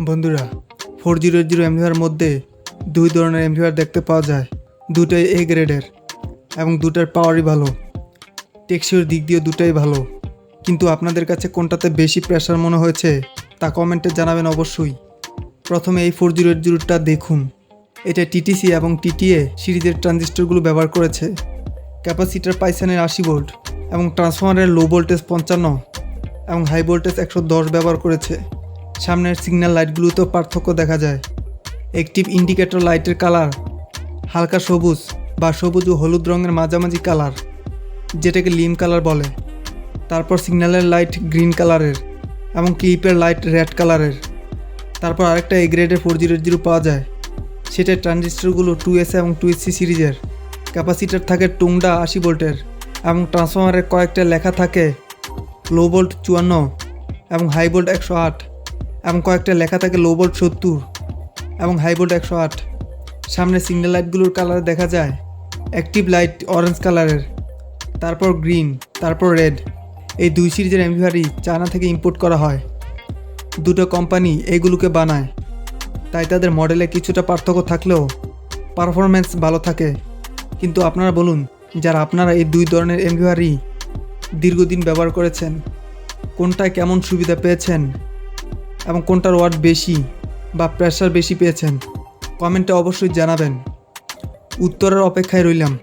বন্ধুরা, 4080 এমভিআর মধ্যে দুই ধরনের এমভিআর দেখতে পাওয়া যায়। দুটোই এ গ্রেডের এবং দুটার পাওয়ারই ভালো, টেকসইয়ের দিক দিয়ে দুটাই ভালো। কিন্তু আপনাদের কাছে কোনটাতে বেশি প্রেশার মনে হয়েছে তা কমেন্টে জানাবেন অবশ্যই। প্রথমে এই 4080টা দেখুন। এটা টিটিসি এবং টিটিএ সিরিজের ট্রানজিস্টরগুলো ব্যবহার করেছে। ক্যাপাসিটার পাইসানের 80 ভোল্ট এবং ট্রান্সফরমারের লো ভোল্টেজ 55 এবং হাই ভোল্টেজ 110 ব্যবহার করেছে। সামনের সিগন্যাল লাইটগুলোতেও পার্থক্য দেখা যায়। অ্যাক্টিভ ইন্ডিকেটর লাইটের কালার হালকা সবুজ বা সবুজ ও হলুদ রঙের মাঝামাঝি কালার, যেটাকে লিম কালার বলে। তারপর সিগন্যালের লাইট গ্রিন কালারের এবং ক্লিপের লাইট রেড কালারের। তারপর আরেকটা এ গ্রেডের 4080 পাওয়া যায়। সেটার ট্রানজিস্টরগুলো 2S এবং 2SC সিরিজের। ক্যাপাসিটার থাকে টুংডা 80 ভোল্টের এবং ট্রান্সফরমারের কয়েকটা লেখা থাকে লো ভোল্ট 54 এবং হাই ভোল্ট 108 এবং কয়েকটা লেখা থাকে লো ভোল্ট 70 এবং হাই ভোল্ট 108। সামনে সিগন্যাল লাইটগুলোর কালার দেখা যায় অ্যাক্টিভ লাইট অরেঞ্জ কালারের, তারপর গ্রিন, তারপর রেড। এই দুই সিরিজের এমভিআরই চায়না থেকে ইম্পোর্ট করা হয়। দুটো কোম্পানি এইগুলোকে বানায়, তাই তাদের মডেলে কিছুটা পার্থক্য থাকলেও পারফরম্যান্স ভালো থাকে। কিন্তু আপনারা বলুন, যারা আপনারা এই দুই ধরনের এমভিআরই দীর্ঘদিন ব্যবহার করেছেন, কোনটায় কেমন সুবিধা পেয়েছেন এবং কোনটার ওয়াট বেশি বা প্রেশার বেশি পেয়েছেন, কমেন্টে অবশ্যই জানাবেন। উত্তরের অপেক্ষায় রইলাম।